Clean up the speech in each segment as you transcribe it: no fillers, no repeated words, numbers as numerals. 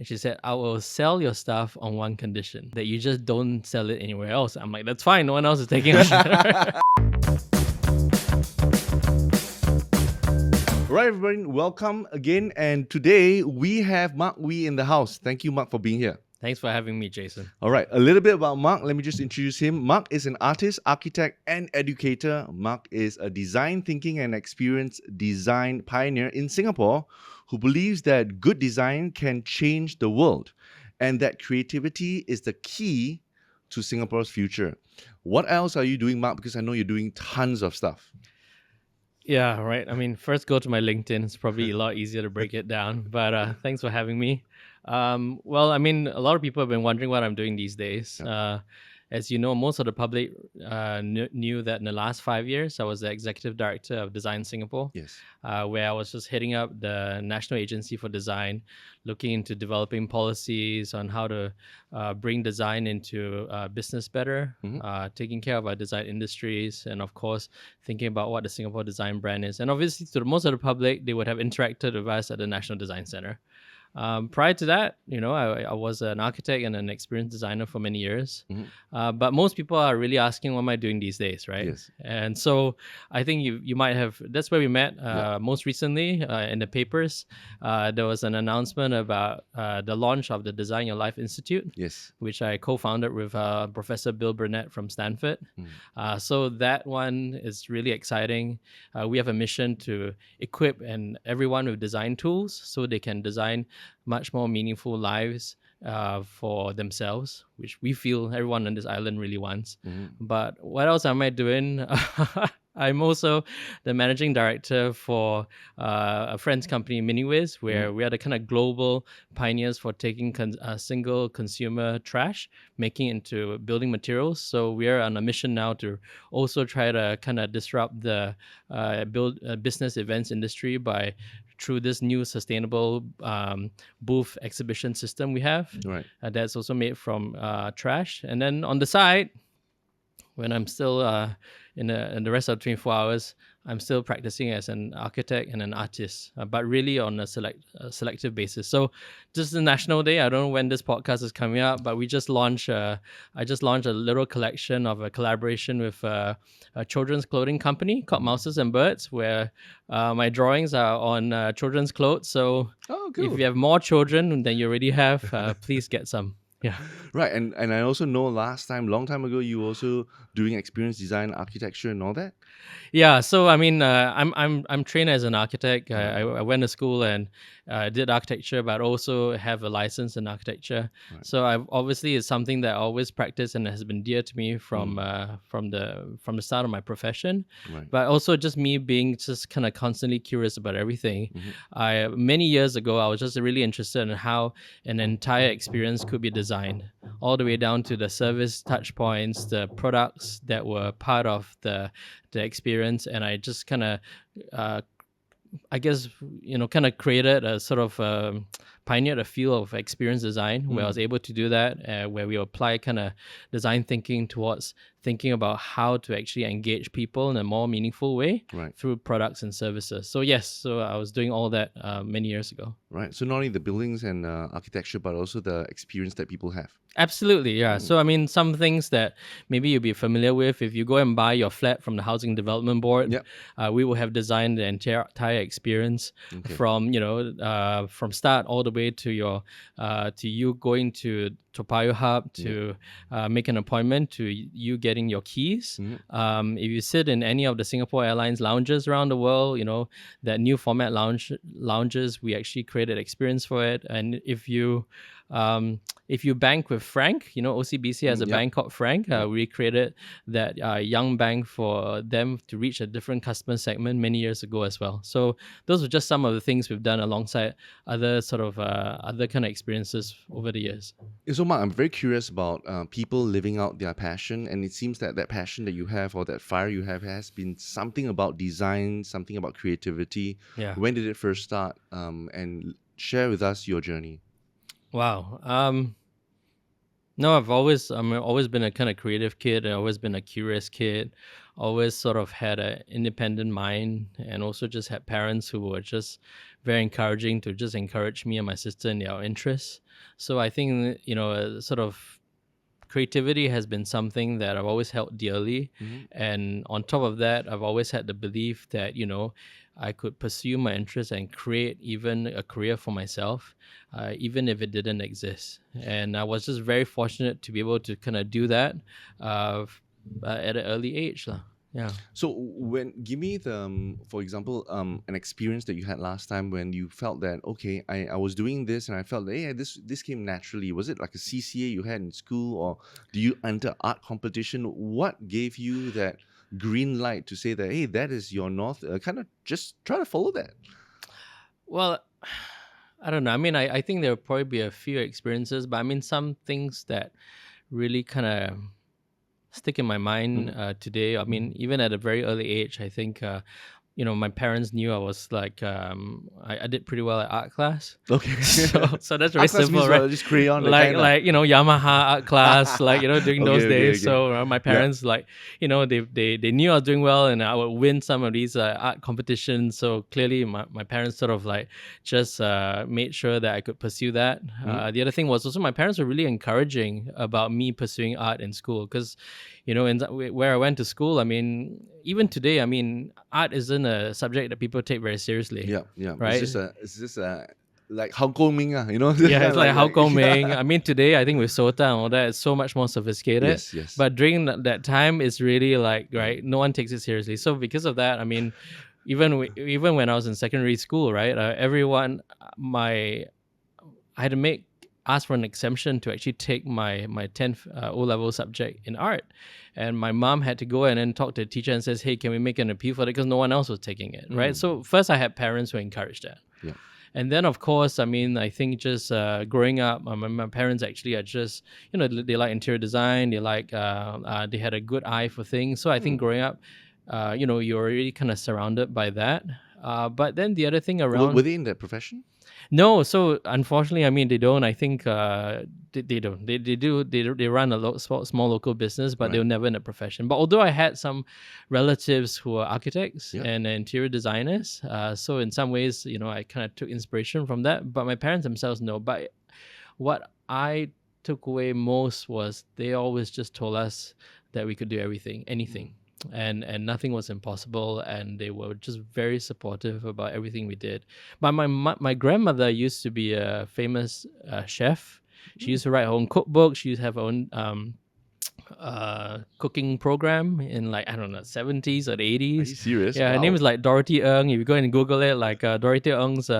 And she said, I will sell your stuff on one condition, that you just don't sell it anywhere else. I'm like, that's fine. No one else is taking it. Right, everyone, welcome again. And today we have Mark Wee in the house. Thank you, Mark, for being here. Thanks for having me, Jason. All right, a little bit about Mark. Let me just introduce him. Mark is an artist, architect, and educator. Mark is a design thinking and experience design pioneer in Singapore who believes that good design can change the world and that creativity is the key to Singapore's future. What else are you doing, Mark? Because I know you're doing tons of stuff. Yeah, right. I mean, first go to my LinkedIn. It's probably a lot easier to break it down. But thanks for having me. Well, I mean, a lot of people have been wondering what I'm doing these days. As you know, most of the public knew that in the last 5 years, I was the executive director of Design Singapore, Yes. where I was just heading up the National Agency for Design, looking into developing policies on how to bring design into business better, taking care of our design industries, and of course, thinking about what the Singapore design brand is. And obviously, to most of the public, they would have interacted with us at the National Design Center. Prior to that, you know, I was an architect and an experienced designer for many years. But most people are really asking, what am I doing these days, right? Yes. And so I think you might have, that's where we met most recently in the papers. There was an announcement about the launch of the Design Your Life Institute, Yes. which I co-founded with Professor Bill Burnett from Stanford. So that one is really exciting. We have a mission to equip everyone with design tools so they can design much more meaningful lives for themselves, which we feel everyone on this island really wants. But what else am I doing? I'm also the managing director for a friend's company, MiniWiz, where we are the kind of global pioneers for taking single consumer trash, making it into building materials. So we are on a mission now to also try to kind of disrupt the business events industry through this new sustainable booth exhibition system we have. Right. That's also made from trash. And then on the side, when I'm still in the rest of 24 hours, I'm still practicing as an architect and an artist, but really on a selective basis. So this is the National Day. I don't know when this podcast is coming out, but we just launched. I just launched a little collection of a collaboration with a children's clothing company called Mouses and Birds, where my drawings are on children's clothes. So if you have more children than you already have, please get some. Yeah. Right, and I also know long time ago, you were also doing experience design, architecture, and all that. Yeah, so I mean, I'm trained as an architect. I went to school and did architecture, but also have a license in architecture. Right. So I've obviously it's something that I always practice and has been dear to me from the start of my profession. Right. But also just me being just kind of constantly curious about everything. Many years ago, I was just really interested in how an entire experience could be designed, all the way down to the service touch points, the products that were part of the experience. And I just kind of I guess, you know, kind of created a sort of pioneered a field of experience design where I was able to do that, where we apply kind of design thinking towards thinking about how to actually engage people in a more meaningful way through products and services. So yes, so I was doing all that many years ago. Right. So not only the buildings and architecture, but also the experience that people have. Absolutely, yeah. So I mean, some things that maybe you'll be familiar with, if you go and buy your flat from the Housing Development Board, we will have designed the entire experience from, you know, from start all the way to your to you going to Toa Payoh Hub to make an appointment, to you getting your keys. If you sit in any of the Singapore Airlines lounges around the world, you know, that new format lounges, we actually created experience for it. And if you bank with Frank, you know, OCBC has a bank called Frank. We created that young bank for them to reach a different customer segment many years ago as well. So those are just some of the things we've done alongside other sort of other kind of experiences over the years. So Mark, I'm very curious about people living out their passion, and it seems that passion that you have or that fire you have has been something about design, something about creativity. Yeah. When did it first start? And share with us your journey. Wow. No, I've always been a kind of creative kid. I've always been a curious kid. Always sort of had an independent mind, and also just had parents who were just very encouraging to just encourage me and my sister in our interests. So I think, sort of creativity has been something that I've always held dearly. And on top of that, I've always had the belief that, I could pursue my interests and create even a career for myself, even if it didn't exist. And I was just very fortunate to be able to kind of do that at an early age. Yeah. So give me for example, an experience that you had last time when you felt that, okay, I was doing this and I felt that, hey, this came naturally. Was it like a CCA you had in school, or do you enter art competition? What gave you that green light to say that, hey, that is your north? Kind of just try to follow that. Well, I don't know. I mean, I think there will probably be a few experiences, but I mean, some things that really kind of stick in my mind today. I mean, even at a very early age, I think, my parents knew I was like, I did pretty well at art class. Okay. So that's very Art class simple, means right? what? Just crayon, Like Yamaha art class, like during those Okay, days. okay. So my parents like they knew I was doing well and I would win some of these art competitions. So clearly my parents sort of like just made sure that I could pursue that. The other thing was also my parents were really encouraging about me pursuing art in school, because where I went to school, I mean, even today, I mean, art isn't a subject that people take very seriously. Yeah. Right? It's just like how Ming, Yeah, it's like how Ming. I mean, today I think with Sota and all that, it's so much more sophisticated. Yes. But during that time, it's really like, right, no one takes it seriously. So because of that, I mean, even when I was in secondary school, right, I had to ask for an exemption to actually take my 10th O-level subject in art. And my mom had to go and then talk to the teacher and says, hey, can we make an appeal for that? Because no one else was taking it, right? So first I had parents who encouraged that. Yeah. And then, of course, I mean, I think just growing up, my parents actually are just, they like interior design. They like, they had a good eye for things. So I think growing up, you're already kind of surrounded by that. But then the other thing around... Were they in that profession? No, so unfortunately, I mean, they don't. I think they don't. They run a small local business, but they were never in a profession. But although I had some relatives who are architects and interior designers, so in some ways, I kind of took inspiration from that. But my parents themselves no. But what I took away most was they always just told us that we could do anything. And nothing was impossible, and they were just very supportive about everything we did. But my grandmother used to be a famous chef. She used to write her own cookbook. She used to have her own cooking program in, like, I don't know, 70s or 80s. Are you serious? Yeah, her name is like Dorothy Ng. If you go and Google it, like Dorothy Ng's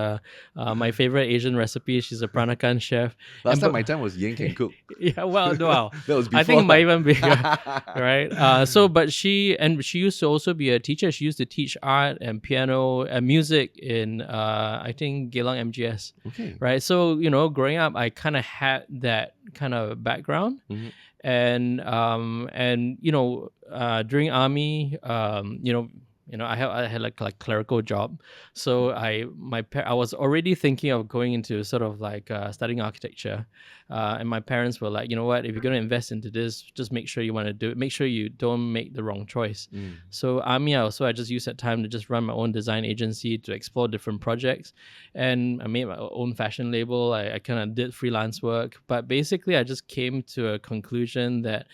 my favorite Asian recipe. She's a Peranakan chef. Last time my time was Yen Can Cook. Yeah, well, wow. That was before. I think it might even be right. But she used to also be a teacher. She used to teach art and piano and music in I think Geylang MGS. Okay. Right. So growing up, I kind of had that kind of background. And during army, I had like a clerical job, so I was already thinking of going into sort of like studying architecture, and my parents were like, you know what, if you're going to invest into this, just make sure you want to do it. Make sure you don't make the wrong choice. So army, I just used that time to just run my own design agency to explore different projects, and I made my own fashion label. I kind of did freelance work, but basically I just came to a conclusion that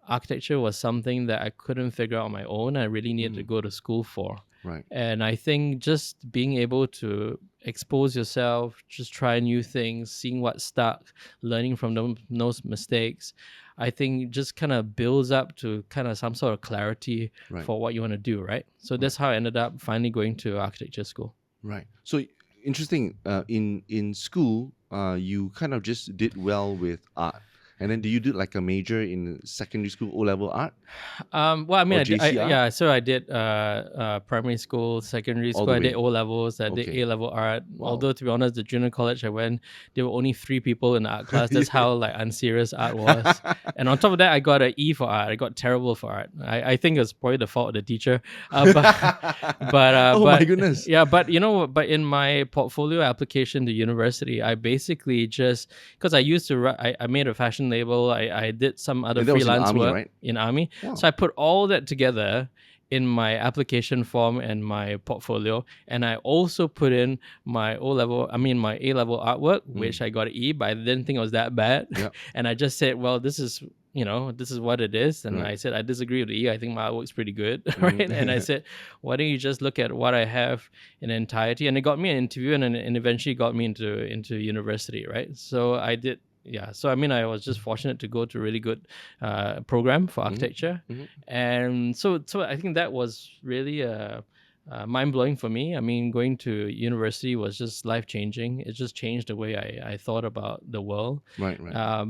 architecture was something that I couldn't figure out on my own. I really needed to go to school for. Right. And I think just being able to expose yourself, just try new things, seeing what stuck, learning from those mistakes, I think just kind of builds up to kind of some sort of clarity for what you want to do, right? So that's how I ended up finally going to architecture school. Right. So interesting. In school, you kind of just did well with art. And then do you do like a major in secondary school O-level art? Well, I mean, JC art? so I did primary school, secondary school, I did O-levels, I did A-level art. Wow. Although, to be honest, the junior college I went, there were only 3 people in the art class. That's how like unserious art was. And on top of that, I got an E for art. I got terrible for art. I think it was probably the fault of the teacher. Oh my goodness. Yeah, but in my portfolio application to university, I basically just, because I used to I made a fashion label, I did some other freelance work in army. Wow. So I put all that together in my application form and my portfolio, and I also put in my my A-level artwork, which I got an E, but I didn't think it was that bad. Yeah. And I just said, well, this is what it is. And Right. I said, I disagree with the E. I think my artwork's pretty good, right? And I said, why don't you just look at what I have in entirety? And it got me an interview, and eventually got me into university, right? So I did. Yeah, so I mean, I was just fortunate to go to a really good program for architecture, and so I think that was really mind blowing for me. I mean, going to university was just life changing. It just changed the way I thought about the world. Right.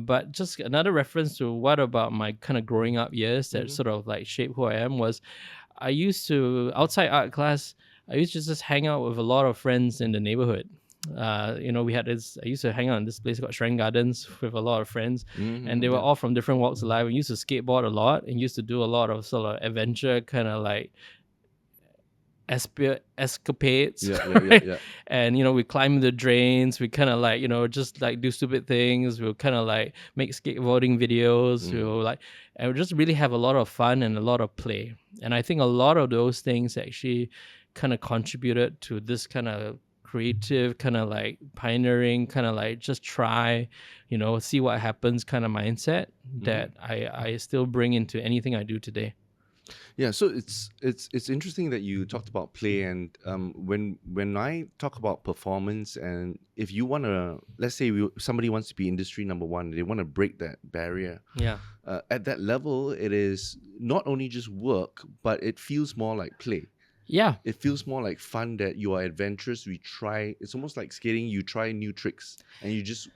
But just another reference to what about my kind of growing up years that sort of like shaped who I am was, I used to, outside art class, I used to just hang out with a lot of friends in the neighborhood. We had this. I used to hang out in this place called Shrine Gardens with a lot of friends, and they were all from different walks of life. We used to skateboard a lot and used to do a lot of sort of adventure, kind of like escapades. Yeah. And we climb the drains. We kind of like just like do stupid things. We'll kind of like make skateboarding videos. We'll like, and we just really have a lot of fun and a lot of play. And I think a lot of those things actually kind of contributed to this kind of creative, kind of like pioneering, kind of like just try, see what happens kind of mindset that I still bring into anything I do today. Yeah, so it's interesting that you talked about play, and when I talk about performance, and if you want to, let's say somebody wants to be industry number one, they want to break that barrier. Yeah. At that level, it is not only just work, but it feels more like play. Yeah. It feels more like fun, that you are adventurous. It's almost like skating. You try new tricks and you just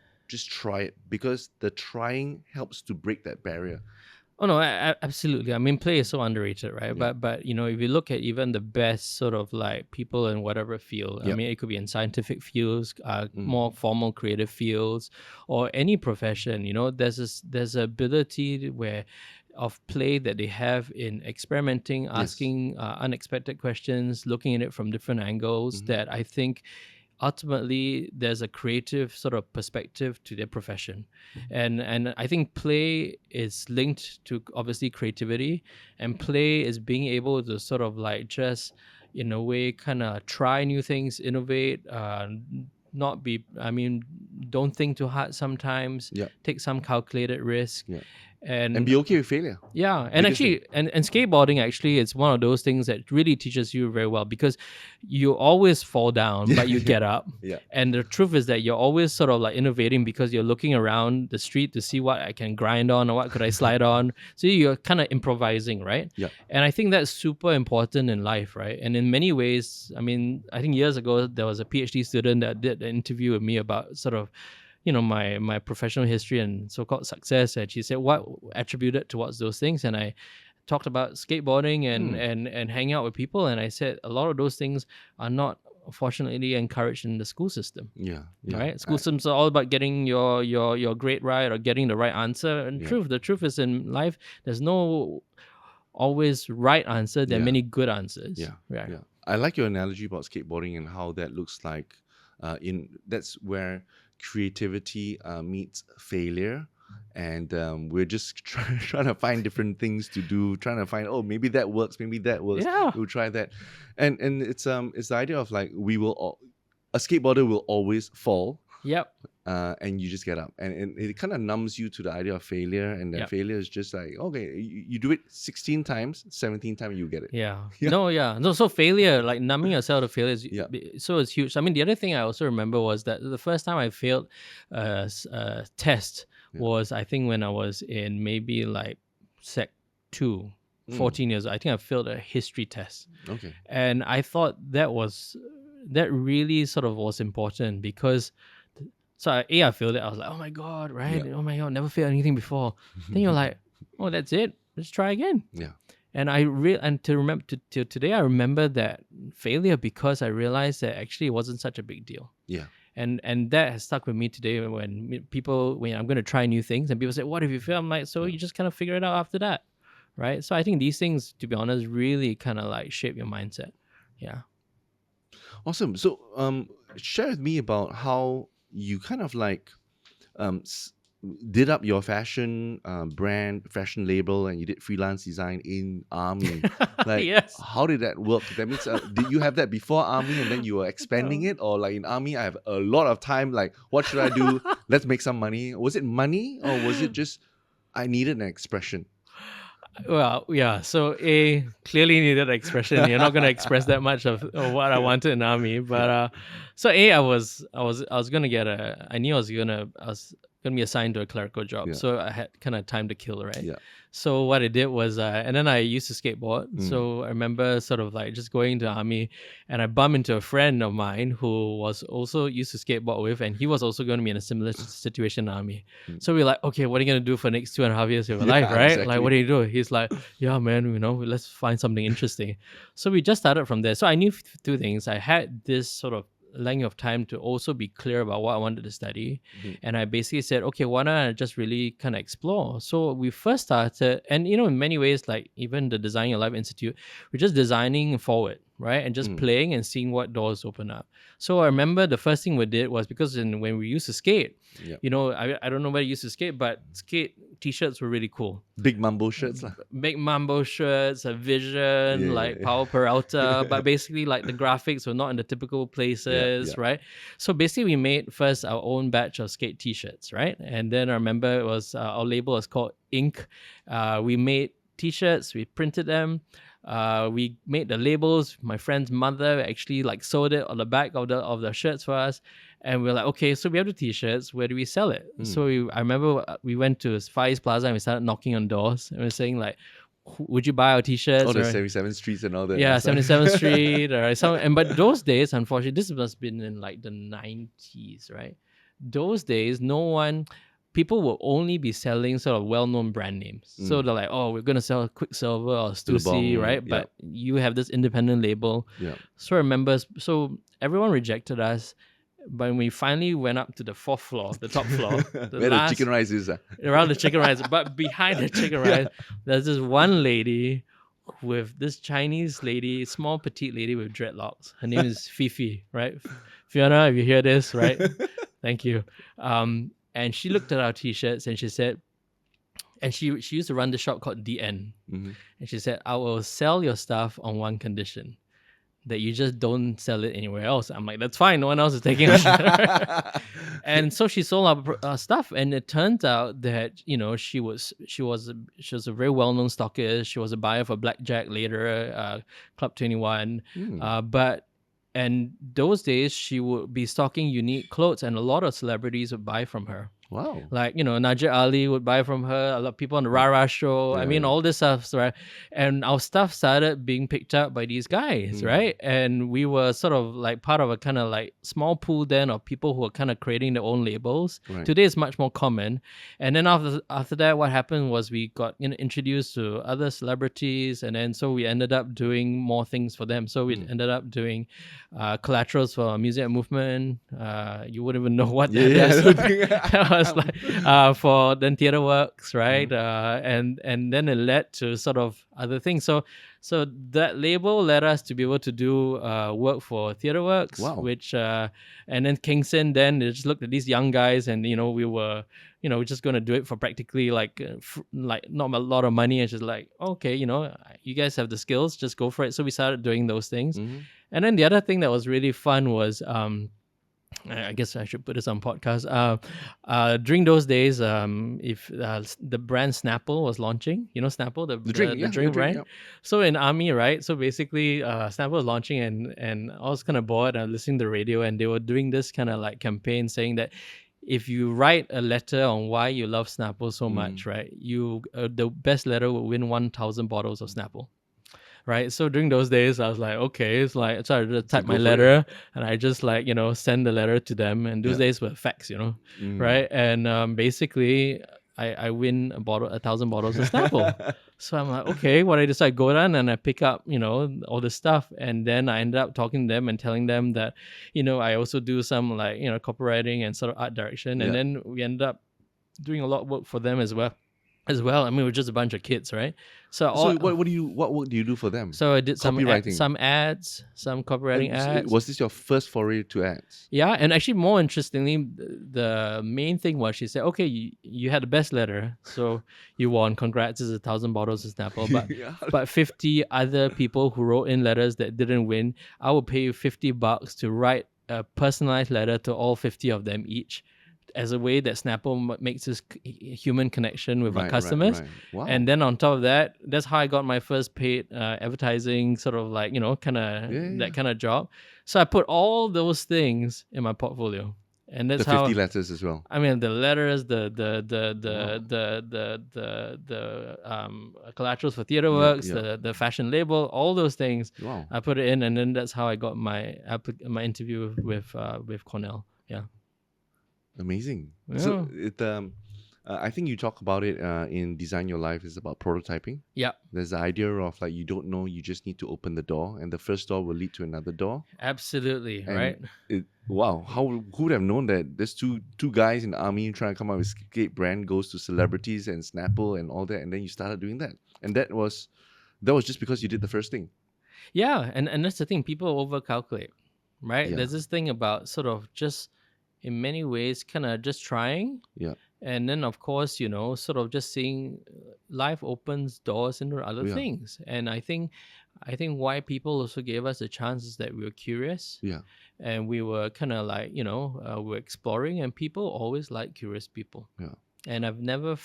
try it, because the trying helps to break that barrier. Oh no, absolutely. I mean, play is so underrated, right? Yeah. But if you look at even the best sort of like people in whatever field, I Yep. mean, it could be in scientific fields, more formal creative fields, or any profession. There's a ability of play that they have in experimenting, asking unexpected questions, looking at it from different angles, that I think ultimately there's a creative sort of perspective to their profession. And I think play is linked to obviously creativity, and play is being able to sort of like just in a way kind of try new things, innovate, don't think too hard sometimes, take some calculated risk, and be okay with failure. Yeah, and actually, and skateboarding actually is one of those things that really teaches you very well, because you always fall down, but you get up. Yeah. And the truth is that you're always sort of like innovating, because you're looking around the street to see what I can grind on or what could I slide on. So you're kind of improvising, right? Yeah. And I think that's super important in life, right? And in many ways, I mean, I think years ago there was a PhD student that did an interview with me about sort of my professional history and so-called success, and she said what attributed towards those things, and I talked about skateboarding and hanging out with people, and I said a lot of those things are not unfortunately encouraged in the school system. Right? School systems are all about getting your grade right or getting the right answer, and the truth is, in life there's no always right answer. There are many good answers. I like your analogy about skateboarding and how that looks like that's where creativity meets failure, and we're just trying to find different things to do, trying to find, maybe that works, we'll try that, and it's the idea of like a skateboarder will always fall. And you just get up, and it kind of numbs you to the idea of failure, and then failure is just like, okay, you do it 16 times, 17th time you get it. So failure, like numbing yourself to failure is huge. I mean, the other thing I also remember was that the first time I failed a test was, I think, when I was in maybe like Sec 2, 14 years old. I think I failed a history test. Okay. And I thought that really sort of was important, because I failed it. I was like, oh my God, right? Oh my God, never failed anything before. Then you're like, oh, that's it. Let's try again. And till today, I remember that failure, because I realized that actually it wasn't such a big deal. And that has stuck with me today when I'm going to try new things and people say, what if you fail? I'm like, so you just kind of figure it out after that, right? So I think these things, to be honest, really kind of like shape your mindset. Yeah. Awesome. So share with me about how you kind of like did up your fashion brand, fashion label, and you did freelance design in army. Like, Yes. how did that work? That means, did you have that before army and then you were expanding it? Or like in army, I have a lot of time, like, what should I do? Let's make some money. Was it money or was it just, I needed an expression? Well, yeah. So A clearly needed expression. You're not going to express that much of what I wanted in army. But so A, I was going to get I knew I was going to be assigned to a clerical job. Yeah. So I had kind of time to kill, right? Yeah. So what I did was, and then I used to skateboard. So I remember sort of like just going to army, and I bumped into a friend of mine who was also used to skateboard with, and he was also going to be in a similar situation in army. So we were like, okay, what are you going to do for the next 2.5 years of your life, right? Exactly. Like, what do you do? He's like, yeah, man, let's find something interesting. So we just started from there. So I knew two things. I had this sort of length of time to also be clear about what I wanted to study. And I basically said, okay, why don't I just really kind of explore? So we first started, and in many ways, like even the Design Your Life Institute, we're just designing forward, right? And just playing and seeing what doors open up. So I remember the first thing we did was, because when we used to skate, I don't know where you used to skate, but skate t-shirts were really cool. Big Mambo shirts. Big Mambo shirts, a Vision, Power Peralta, but basically like the graphics were not in the typical places, right? So basically we made first our own batch of skate t-shirts, right? And then I remember it was, our label was called Ink. We made t-shirts, we printed them. We made the labels. My friend's mother actually like sewed it on the back of the shirts for us, and we're like, okay, so we have the t-shirts. Where do we sell it? So I remember we went to Far East Plaza and we started knocking on doors and we're saying like, would you buy our t-shirts? Oh, the 77th Streets and all that. Yeah, 77th Street or some. But those days, unfortunately, this must have been in like the 90s, right? Those days, people will only be selling sort of well-known brand names. So they're like, oh, we're going to sell Quicksilver or Stussy, right? But you have this independent label. Yeah. So I remember, everyone rejected us. But when we finally went up to the fourth floor, the top floor, where the chicken rice is. Around the chicken rice. But behind the chicken rice, there's this one lady with this Chinese lady, small petite lady with dreadlocks. Her name is Fifi, right? Fiona, if you hear this, right? Thank you. And she looked at our t-shirts and she said, and she used to run the shop called DN. And she said, I will sell your stuff on one condition, that you just don't sell it anywhere else. I'm like, that's fine. No one else is taking it. And so she sold our stuff. And it turns out that, she was a very well-known stockist. She was a buyer for Blackjack later, Club 21. And those days, she would be stocking unique clothes, and a lot of celebrities would buy from her. Wow. Like, Najib Ali would buy from her, a lot of people on the Rara show. All this stuff, right? And our stuff started being picked up by these guys, right? And we were sort of like part of a kind of like small pool then of people who were kind of creating their own labels. Right. Today it's much more common. And then after that, what happened was we got introduced to other celebrities, and then so we ended up doing more things for them. So we ended up doing collaterals for Music and Movement. You wouldn't even know what that is. That was like for then Theatre Works, right? And then it led to sort of other things. So that label led us to be able to do work for Theatre Works, which and then Kingston. Then they just looked at these young guys, and we were just going to do it for practically like not a lot of money, and just like, okay, you guys have the skills, just go for it. So we started doing those things. And then the other thing that was really fun was I guess I should put this on podcast. During those days, if the brand Snapple was launching, Snapple, the drink, right? Yeah. So in army, right? So basically, Snapple was launching, and I was kind of bored. I was listening to the radio, and they were doing this kind of like campaign saying that if you write a letter on why you love Snapple so much, right, you the best letter will win 1,000 bottles of Snapple. Right. So during those days, I was like, okay, it's like, so I just type my letter and I just like, send the letter to them. And those days were fax, right. And basically I win 1,000 bottles of Snapple. So I'm like, okay, what I decide, go down and I pick up, all this stuff. And then I ended up talking to them and telling them that, I also do some like, copywriting and sort of art direction. And then we ended up doing a lot of work for them as well. as well. I mean, we're just a bunch of kids, right? So So all what work do you do for them? so I did Copywriting. some ads, some copywriting ads. Was this your first foray to ads? Yeah, and actually, more interestingly, the main thing was she said, "Okay, you had the best letter, so you won. Congrats! It's 1,000 bottles of Snapple." But Yeah. 50 other people who wrote in letters that didn't win, I will pay you $50 to write a personalized letter to all 50 of them each, as a way that Snapple makes this human connection with our customers. Right. Wow. And then on top of that, that's how I got my first paid advertising, sort of like, kind of that kind of job. So I put all those things in my portfolio, and that's the 50 letters as well. I mean, the letters, the collaterals for theater works, the fashion label, all those things. Wow. I put it in, and then that's how I got my interview with Cornell. Yeah. Amazing. Yeah. So I think you talk about it in Design Your Life. Is about prototyping. Yeah. There's the idea of like you don't know, you just need to open the door, and the first door will lead to another door. Absolutely, And right? Wow, who would have known that there's two guys in the army trying to come up with skate brand, goes to celebrities and Snapple and all that, and then you started doing that, and that was just because you did the first thing. Yeah, and that's the thing. People overcalculate, right? Yeah. There's this thing about sort of just, in many ways, kind of just trying. Yeah. And then, of course, sort of just seeing life opens doors into other things. And I think why people also gave us a chance is that we were curious. Yeah. And we were kind of like, we're exploring, and people always like curious people. Yeah. And I've never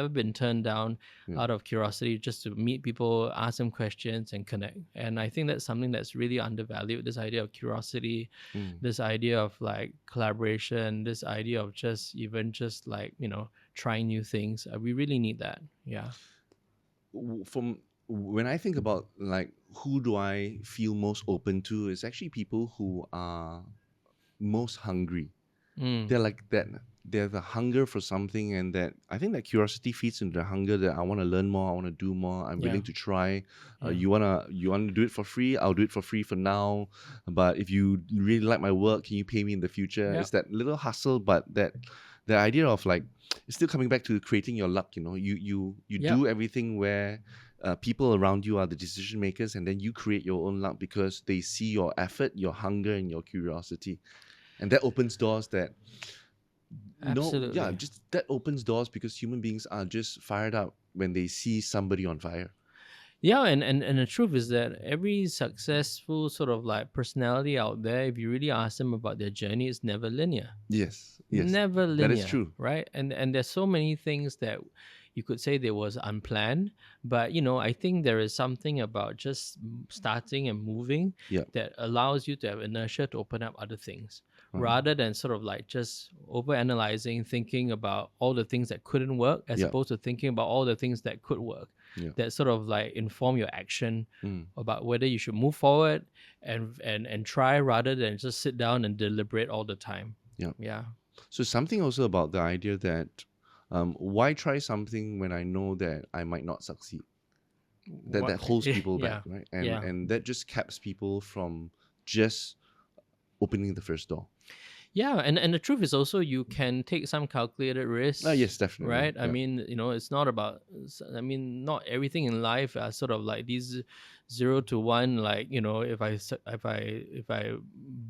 been turned down out of curiosity, just to meet people, ask them questions, and connect. And I think that's something that's really undervalued, this idea of curiosity, this idea of like collaboration, this idea of just like, trying new things. We really need that. Yeah. From when I think about like who do I feel most open to, is actually people who are most hungry. They're like that. They're the hunger for something, and that I think that curiosity feeds into the hunger that I want to learn more, I want to do more, I'm willing to try. You wanna do it for free? I'll do it for free for now. But if you really like my work, can you pay me in the future? It's that little hustle, but that the idea of like it's still coming back to creating your luck. You do everything where people around you are the decision makers, and then you create your own luck because they see your effort, your hunger, and your curiosity. And that opens doors that Absolutely. just that opens doors because human beings are just fired up when they see somebody on fire. Yeah, and the truth is that every successful sort of like personality out there, if you really ask them about their journey, it's never linear. Yes. Never linear. That is true. Right? And there's so many things that you could say there was unplanned, but I think there is something about just starting and moving that allows you to have inertia to open up other things, rather than sort of like just overanalyzing, thinking about all the things that couldn't work, as opposed to thinking about all the things that could work. That sort of like inform your action about whether you should move forward and try, rather than just sit down and deliberate all the time. Yeah. So something also about the idea that why try something when I know that I might not succeed? That holds people back, right? And that just caps people from just opening the first door. Yeah, and the truth is also you can take some calculated risks. Yes, definitely. Right? I mean, it's not about. I mean, not everything in life are sort of like these 0 to 1. Like if I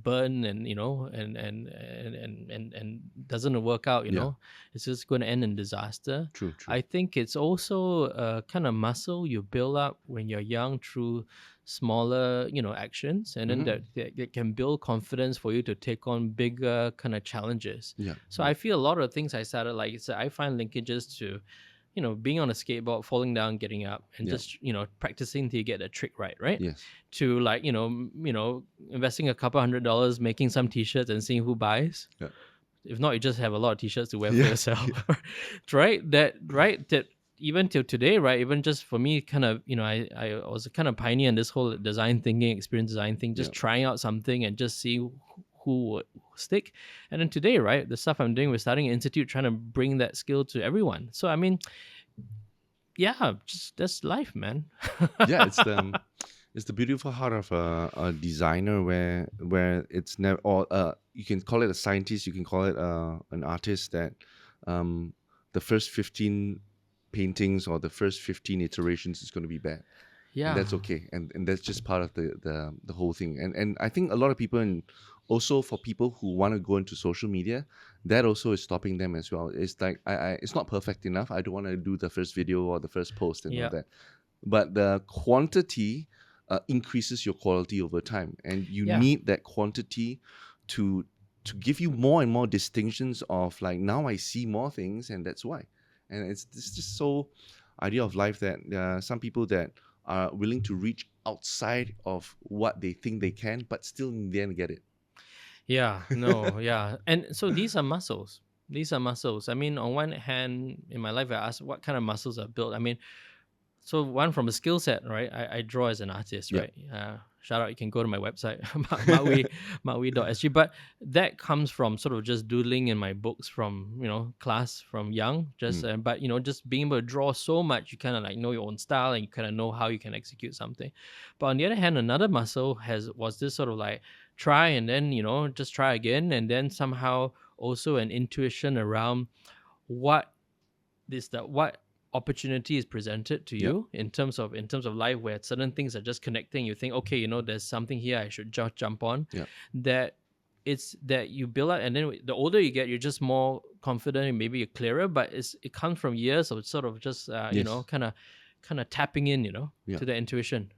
burn and and doesn't work out, it's just going to end in disaster. True. I think it's also a kind of muscle you build up when you're young through smaller actions, and then that can build confidence for you to take on bigger kind of challenges. So I feel a lot of things I started, like I find linkages to being on a skateboard, falling down, getting up, and just practicing till you get the trick right. Yes. To like investing a couple $100 making some t-shirts and seeing who buys. If not, you just have a lot of t-shirts to wear for yourself. That even till today, right? Even just for me, kind of, I was a kind of pioneer in this whole design thinking, experience design thing, just trying out something and just see who would stick. And then today, right, the stuff I'm doing, we're starting an institute trying to bring that skill to everyone. So, I mean, just that's life, man. It's the beautiful heart of a designer where it's never, or you can call it a scientist, you can call it an artist, that the first 15 paintings or the first 15 iterations is going to be bad. Yeah. And that's okay. And that's just part of the whole thing. And I think a lot of people, and also for people who want to go into social media, that also is stopping them as well. It's like, it's not perfect enough. I don't want to do the first video or the first post and all Yeah. that. But the quantity increases your quality over time. And you Yeah. need that quantity to give you more and more distinctions of like, now I see more things and that's why. And it's just so idea of life that some people that are willing to reach outside of what they think they can, but still in the end get it. Yeah, no, yeah. And so these are muscles. These are muscles. I mean, on one hand, in my life, I asked what kind of muscles are built. I mean, so one from a skill set, right? I draw as an artist, Yeah. right? Shout out, you can go to my website, maui.sg. But that comes from sort of just doodling in my books from, class from young. Just, but, just being able to draw so much, you kind of like know your own style and you kind of know how you can execute something. But on the other hand, another muscle was this sort of like try and then, just try again. And then somehow also an intuition around what what opportunity is presented to you in terms of life, where certain things are just connecting. You think, okay, there's something here I should just jump on. That it's that you build up, and then the older you get, you're just more confident and maybe you're clearer. But it comes from years of sort of just kind of tapping in to the intuition.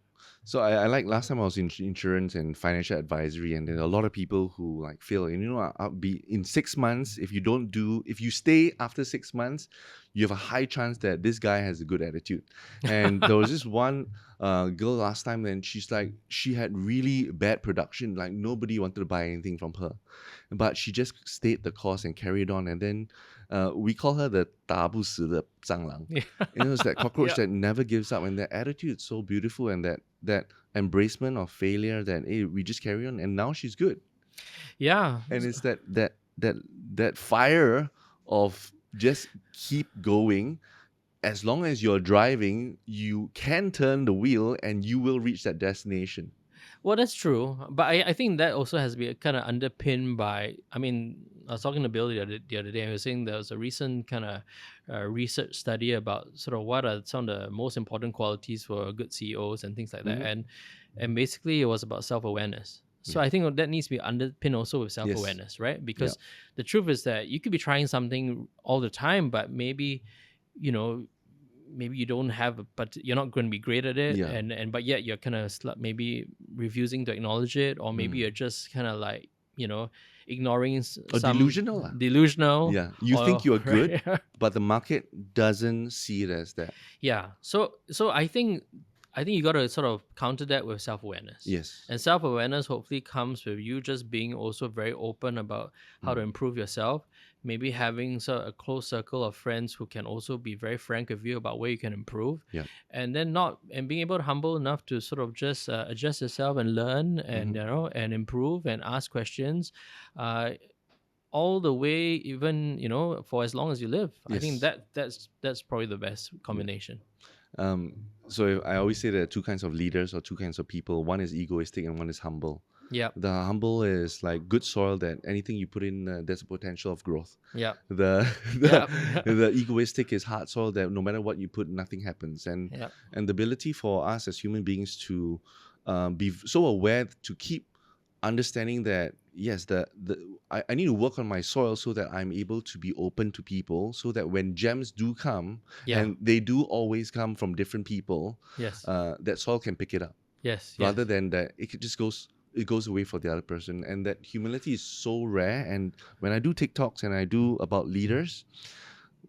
So I like last time I was in insurance and financial advisory, and then a lot of people who like fail. And I'll be in 6 months. If you stay after 6 months, you have a high chance that this guy has a good attitude. And there was this one girl last time, and she's like, she had really bad production. Like nobody wanted to buy anything from her, but she just stayed the course and carried on. And then we call her the 打不死的蟑螂. It's that cockroach that never gives up, and that attitude is so beautiful, and that embracement of failure that hey, we just carry on, and now she's good. Yeah. And it's that fire of just keep going. As long as you're driving, you can turn the wheel and you will reach that destination. Well, that's true, but I think that also has to be kind of underpinned by. I mean, I was talking to Bill the other day. I was saying there was a recent kind of research study about sort of what are some of the most important qualities for good CEOs and things like that, and basically it was about self-awareness. So I think that needs to be underpinned also with self-awareness, right? Because the truth is that you could be trying something all the time, but maybe maybe you don't have, but you're not going to be great at it, and but yet you're kind of maybe refusing to acknowledge it, or maybe you're just kind of like ignoring some delusional. Yeah, you think you're good, but the market doesn't see it as that. Yeah, so I think you got to sort of counter that with self-awareness. Yes. And self-awareness hopefully comes with you just being also very open about how to improve yourself. Maybe having a close circle of friends who can also be very frank with you about where you can improve. Yeah. And then being able to humble enough to sort of just adjust yourself and learn and and improve and ask questions. All the way, even for as long as you live. I think that's probably the best combination. So I always say there are two kinds of leaders or two kinds of people. One is egoistic and one is humble. Yeah. The humble is like good soil that anything you put in, there's a potential of growth. Yeah. The egoistic is hard soil that no matter what you put, nothing happens. And the ability for us as human beings to be so aware to keep understanding that yes, I need to work on my soil so that I'm able to be open to people, so that when gems do come, and they do always come from different people, that soil can pick it up. Rather than that it goes away for the other person. And that humility is so rare. And when I do TikToks and I do about leaders,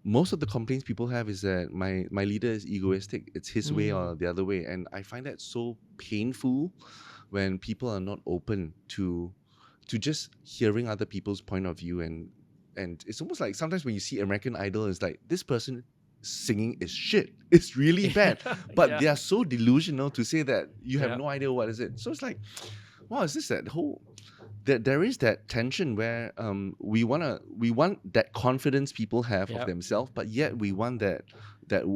most of the complaints people have is that my leader is egoistic. It's his way or the other way. And I find that so painful when people are not open to just hearing other people's point of view. And it's almost like sometimes when you see American Idol, it's like this person singing is shit. It's really bad. But they are so delusional to say that you have no idea what is it. So it's like, wow, is this that whole... There is that tension where we want that confidence people have of themselves, but yet we want that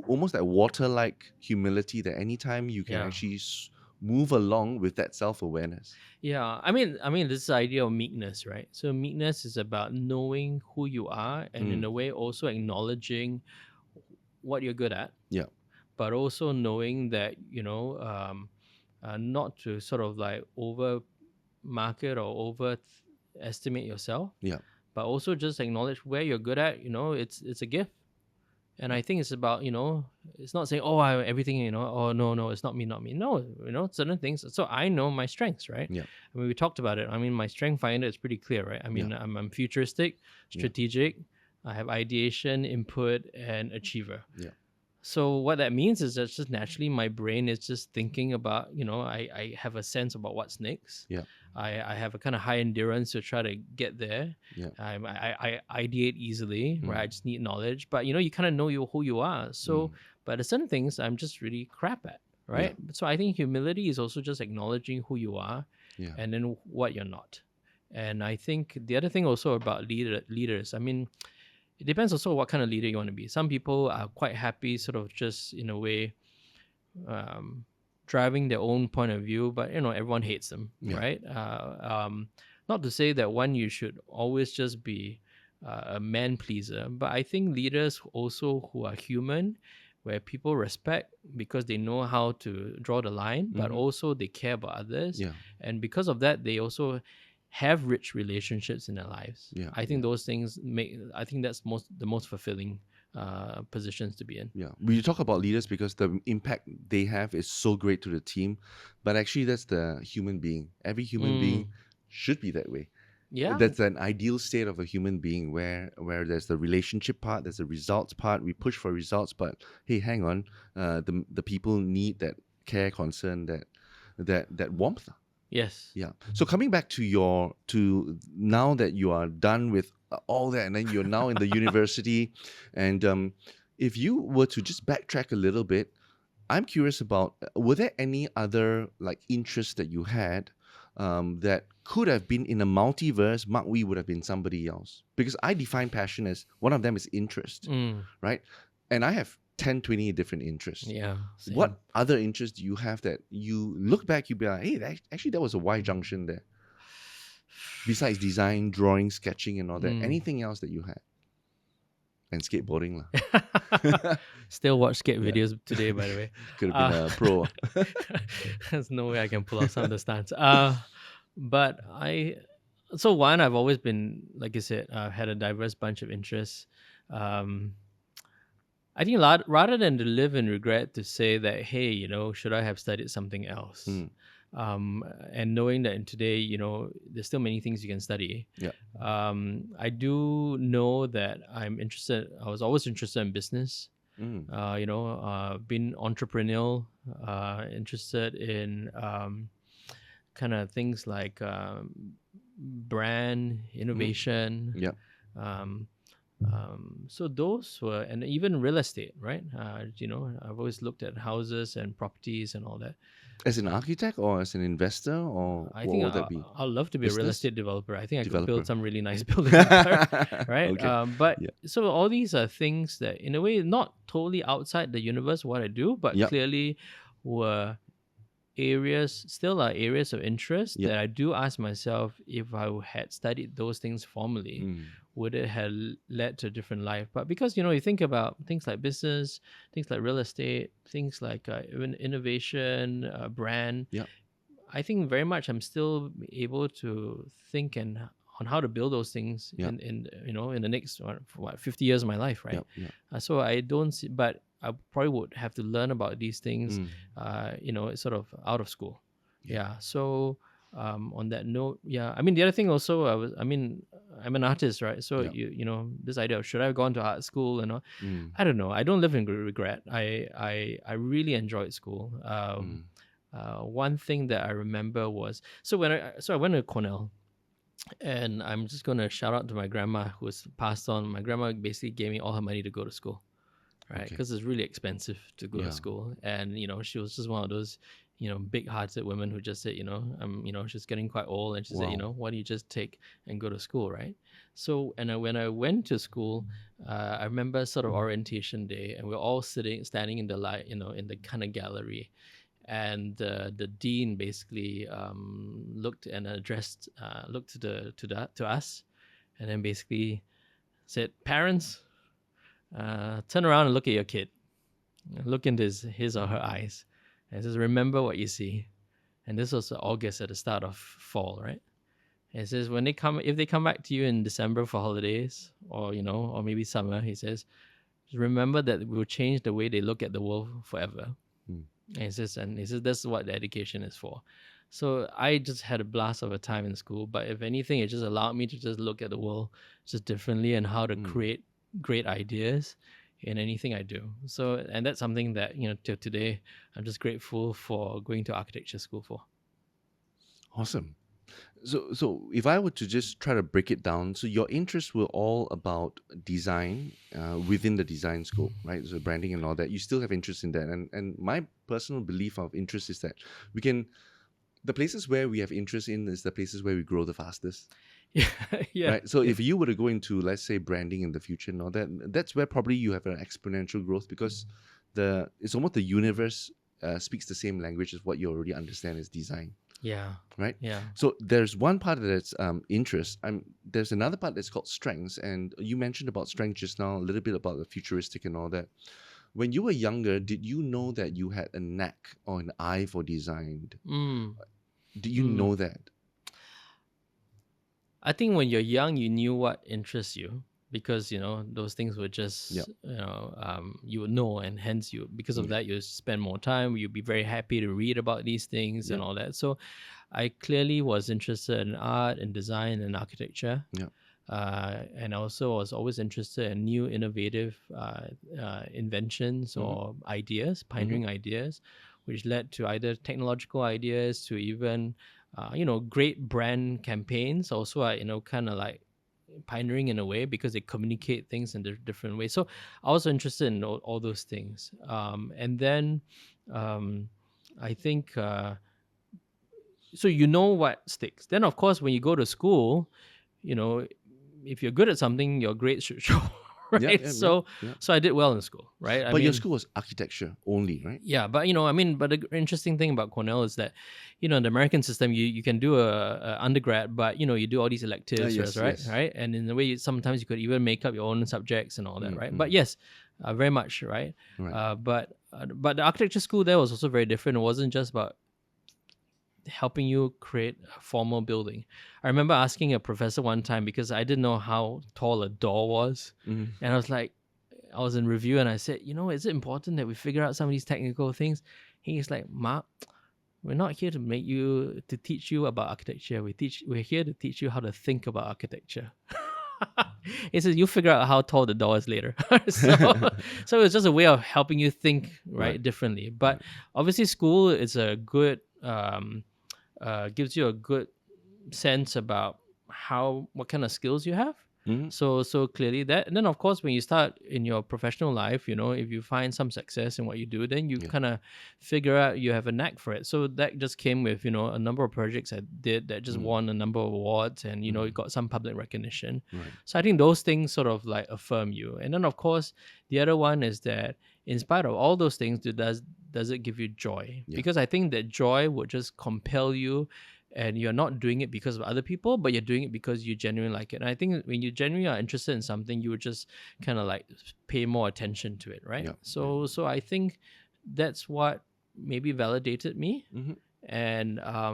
almost that water-like humility that anytime you can actually move along with that self-awareness. Yeah, I mean, this idea of meekness, right? So meekness is about knowing who you are, and in a way also acknowledging what you're good at, Yeah. but also knowing that, not to sort of like over market or overestimate yourself, Yeah. but also just acknowledge where you're good at. It's a gift. And I think it's about, it's not saying, oh, everything, oh, no, it's not me, not me. No, certain things. So I know my strengths, right? Yeah. I mean, we talked about it. I mean, my strength finder is pretty clear, right? I mean, I'm futuristic, Yeah. strategic, I have ideation, input, and achiever. Yeah. So what that means is that just naturally my brain is just thinking about, I have a sense about what's next. Yeah. I have a kind of high endurance to try to get there. Yeah. I ideate easily, right? I just need knowledge, but you kind of know who you are. So, but there's certain things I'm just really crap at, right? So I think humility is also just acknowledging who you are, Yeah. and then what you're not. And I think the other thing also about leaders, I mean, it depends also what kind of leader you want to be. Some people are quite happy, sort of just in a way, driving their own point of view, but everyone hates them, right? Not to say that you should always just be a man pleaser, but I think leaders also who are human, where people respect because they know how to draw the line, but also they care about others, and because of that, they also have rich relationships in their lives. I think those things I think that's the most fulfilling positions to be in. Yeah, we talk about leaders because the impact they have is so great to the team, but actually that's the human being. Every human being should be that way. Yeah, That's an ideal state of a human being where there's the relationship part, there's the results part. We push for results, but hey, hang on, the people need that care, concern, that warmth. yes, Yeah. So coming back to now that you are done with all that, and then you're now in the university, and if you were to just backtrack a little bit, I'm curious about were there any other like interests that you had that could have been in a multiverse? Mark Wee would have been somebody else, because I define passion as one of them is interest, right? And I have 10, 20 different interests. yeah. Same. What other interests do you have that you look back, you'd be like, hey, actually, that was a Y junction there? Besides design, drawing, sketching, and all that, anything else that you had? And skateboarding, lah. Still watch skate videos today, by the way. Could have been a pro. There's no way I can pull off some of the stunts. But I've always been, like you said, had a diverse bunch of interests. I think rather than to live in regret, to say that, hey, should I have studied something else? And knowing that in today, there's still many things you can study. Yeah. I do know that I was always interested in business. Being entrepreneurial, interested in kind of things like brand innovation. Yeah. So those were, and even real estate, right? I've always looked at houses and properties and all that. As an architect or as an investor, or I what think would that be? I'd love to be a real Business? estate developer. I think I could Developer. build some really nice buildings, right? Okay. But so all these are things that, in a way, not totally outside the universe what I do, but clearly were still are areas of interest that I do ask myself, if I had studied those things formally, would it have led to a different life? But because you think about things like business, things like real estate, things like even innovation, brand, I think very much I'm still able to think on how to build those things in the next 50 years of my life, right? So I don't see, but I probably would have to learn about these things, sort of out of school. So on that note, I mean, the other thing also, I'm an artist, right? So this idea of should I have gone to art school and all, I don't know. I don't live in regret. I really enjoyed school. One thing that I remember was, so I went to Cornell. And I'm just going to shout out to my grandma, who was passed on. My grandma basically gave me all her money to go to school, right? Because it's really expensive to go to school. And, she was just one of those, big-hearted women who just said, she's getting quite old. And she said, why don't you just take and go to school, right? So, when I went to school, I remember sort of orientation day, and we're all standing in the light, in the kind of gallery. And the dean basically looked and looked to us, and then basically said, "Parents, turn around and look at your kid. Look into his or her eyes, and says, "Remember what you see." And this was August at the start of fall, right? And it says if they come back to you in December for holidays, or or maybe summer, he says, just remember that it will change the way they look at the world forever. Mm. And he says that's what the education is for. So I just had a blast of a time in school, but if anything, it just allowed me to just look at the world just differently and how to create great ideas in anything I do. So, and that's something that till today I'm just grateful for going to architecture school for. Awesome. So if I were to just try to break it down, so your interests were all about design within the design scope, right? So branding and all that. You still have interest in that, and my personal belief of interest is that the places where we have interest in is the places where we grow the fastest. Yeah. Right. So if you were to go into, let's say, branding in the future and all that, that's where probably you have an exponential growth, because it's almost the universe speaks the same language as what you already understand as design. Yeah. Right. Yeah. So there's one part that's interest. There's another part that's called strengths, and you mentioned about strength just now, a little bit about the futuristic and all that. When you were younger, did you know that you had a knack or an eye for design? Did you know that? I think when you're young, you knew what interests you, because those things were just you would know, and hence because of that you spend more time. You'd be very happy to read about these things and all that. So I clearly was interested in art and design and architecture. And also was always interested in new innovative inventions or ideas, pioneering ideas, which led to either technological ideas to even great brand campaigns. Also, kind of like pioneering in a way, because they communicate things in different ways. So I was interested in all those things. And then I think so what sticks. Then of course when you go to school, if you're good at something, your grades should show, right? So I did well in school, right? But your school was architecture only, right? Yeah, but but the interesting thing about Cornell is that, in the American system, you can do a undergrad, but you do all these electives, right? And in a way, sometimes you could even make up your own subjects and all that, right? But yes, very much, right? But the architecture school there was also very different. It wasn't just about helping you create a formal building. I remember asking a professor one time, because I didn't know how tall a door was, and I was in review, and I said, is it important that we figure out some of these technical things? He's like, Mark, we're not here to teach you about architecture. We're here to teach you how to think about architecture. He says, you figure out how tall the door is later. So it's just a way of helping you think differently. But obviously school is a good gives you a good sense about what kind of skills you have. So clearly that. And then of course when you start in your professional life, if you find some success in what you do, then you kind of figure out you have a knack for it. So that just came with a number of projects I did that just won a number of awards, and it got some public recognition. So I think those things sort of like affirm you. And then of course the other one is that in spite of all those things, does it give you joy? Because I think that joy would just compel you, and you're not doing it because of other people, but you're doing it because you genuinely like it. And I think when you genuinely are interested in something, you would just kind of like pay more attention to it, right? So I think that's what maybe validated me. And I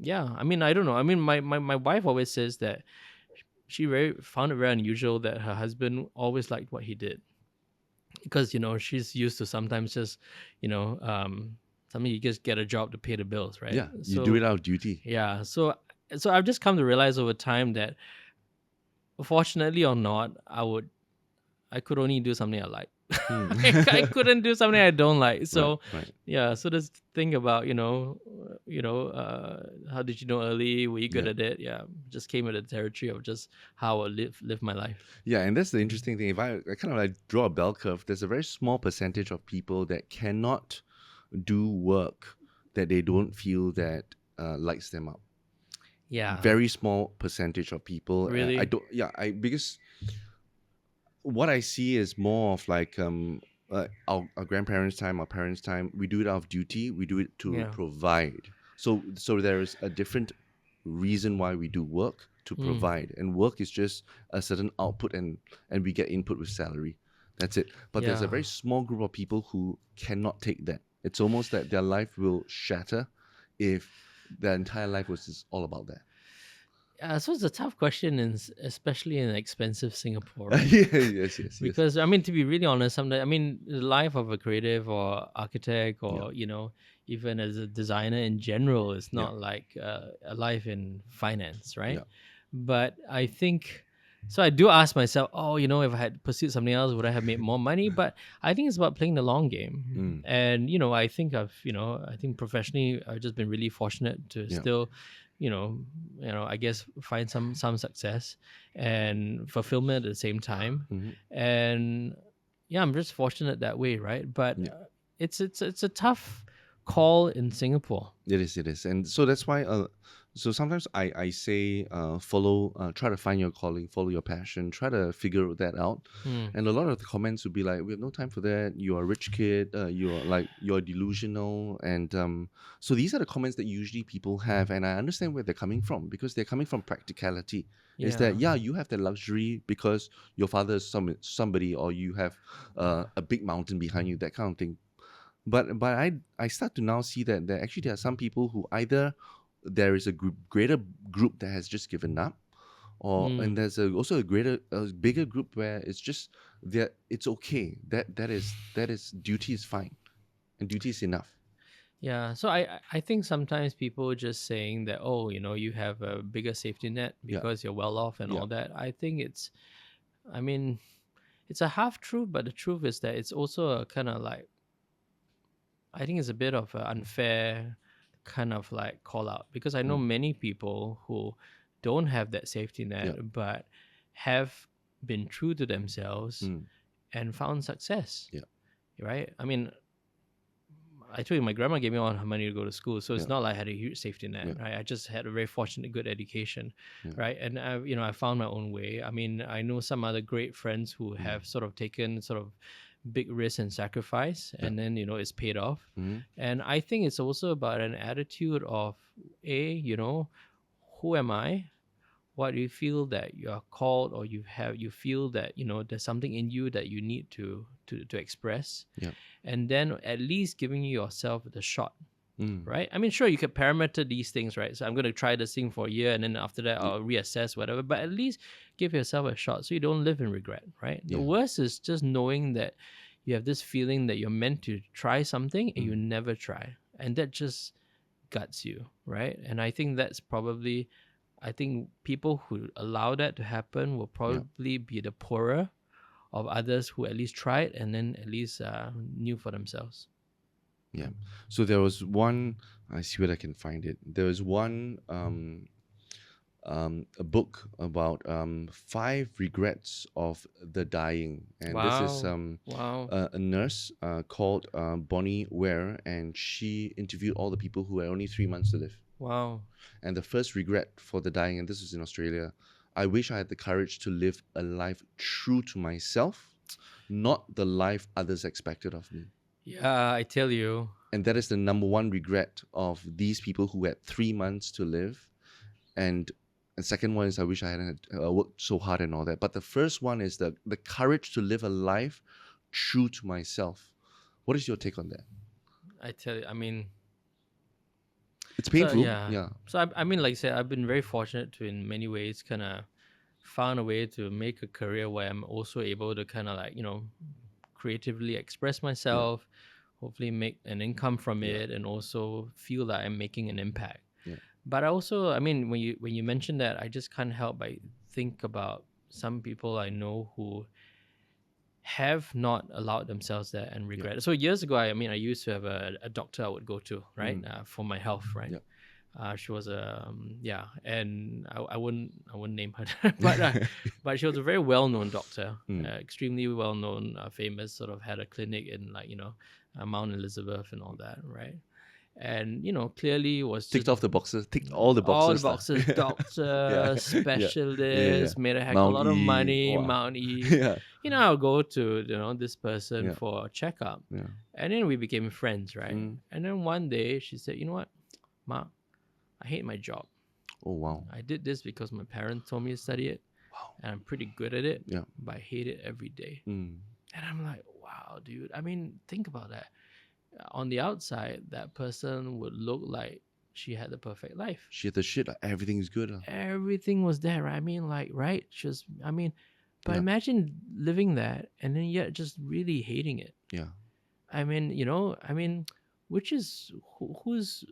don't know. My wife always says that she found it very unusual that her husband always liked what he did, because she's used to sometimes just something you just get a job to pay the bills, right? You do it out of duty. So I've just come to realize over time that, fortunately or not, I could only do something I like. I couldn't do something I don't like. So so this thing about how did you know early? Were you good at it? Just came with the territory of just how I live my life. And that's the interesting thing. If I kind of like draw a bell curve, there's a very small percentage of people that cannot do work that they don't feel that lights them up. Very small percentage of people. Really? Because what I see is more of like our grandparents' time, our parents' time. We do it out of duty. We do it to provide. So there is a different reason why we do work, to provide, and work is just a certain output, and we get input with salary. That's it. But there's a Yeah. very small group of people who cannot take that. It's almost that their life will shatter if their entire life was just all about that. So it's a tough question, especially in expensive Singapore, right? Yes. Because I mean, to be really honest, sometimes I mean, the life of a creative or architect, or even as a designer in general, is not like a life in finance, right? Yeah. But I think so. I do ask myself, oh, if I had pursued something else, would I have made more money? But I think it's about playing the long game, and I think I think professionally, I've just been really fortunate to still I guess find some success and fulfillment at the same time. And yeah, I'm just fortunate that way, right? But it's a tough call in Singapore. It is, and so that's why. So sometimes I say, try to find your calling, follow your passion, try to figure that out. And a lot of the comments would be like, "We have no time for that. You're a rich kid. You're delusional." And so these are the comments that usually people have, and I understand where they're coming from, because they're coming from practicality. Is that you have the luxury because your father is somebody, or you have a big mountain behind you, that kind of thing. But I start to now see that there are some people who either there is a greater group that has just given up, and there's also a bigger group where it's just it's okay, that is duty is fine, and duty is enough. Yeah, so I think sometimes people just saying that, oh, you have a bigger safety net because you're well off and all that. I think I mean, it's a half truth, but the truth is that it's also a kind of like, I think it's a bit of an unfair kind of like call out, because I know many people who don't have that safety net but have been true to themselves and found success. Right? I mean, I told you my grandma gave me all her money to go to school, so it's not like I had a huge safety net, right? I just had a very fortunate, good education, right? And I found my own way. I mean, I know some other great friends who have sort of taken sort of big risk and sacrifice, and then it's paid off. And I think it's also about an attitude of who am I? What do you feel that you are called, or you feel that there's something in you that you need to express, and then at least giving yourself the shot. Right? I mean, sure, you could parameter these things, right? So I'm going to try this thing for a year, and then after that, I'll reassess, whatever. But at least give yourself a shot so you don't live in regret, right? The worst is just knowing that you have this feeling that you're meant to try something and you never try. And that just guts you, right? And I think that's probably, I think people who allow that to happen will probably be the poorer of others who at least tried and then at least knew for themselves. Yeah. So there was one, I see where I can find it. There was one a book about 5 regrets of the dying, and this is a nurse called Bonnie Ware, and she interviewed all the people who had only 3 months to live. Wow. And the first regret for the dying, and this was in Australia: I wish I had the courage to live a life true to myself, not the life others expected of me. Yeah, I tell you. And that is the number one regret of these people who had 3 months to live. And second one is, I wish I hadn't worked so hard and all that. But the first one is the courage to live a life true to myself. What is your take on that? I tell you, I mean, it's painful. So, So I mean, like I said, I've been very fortunate to, in many ways, kind of found a way to make a career where I'm also able to kind of like, creatively express myself, hopefully make an income from it, and also feel that I'm making an impact. But I also, I mean, when you mention that, I just can't help but think about some people I know who have not allowed themselves that and regret it. So years ago, I mean, I used to have a doctor I would go to, right, for my health, right. She was and I wouldn't name her, but she was a very well-known doctor, extremely well-known, famous, sort of had a clinic in Mount Elizabeth and all that, right? And clearly was ticked off the boxes, ticked all the boxes. Doctor, specialist, made a heck of a lot of money. Mount E. I'll go to this person for a checkup, and then we became friends, right? And then one day she said, "You know what, Mark, I hate my job." Oh, wow. I did this because my parents told me to study it, Wow. and I'm pretty good at it, Yeah. but I hate it every day. Mm. And I'm like, wow, dude. I mean, think about that. On the outside, that person would look like she had the perfect life. She had the shit. Everything is good. Everything was there, right? I mean, like, right? But Yeah. imagine living that and then yet just really hating it. Yeah. I mean, which is who's,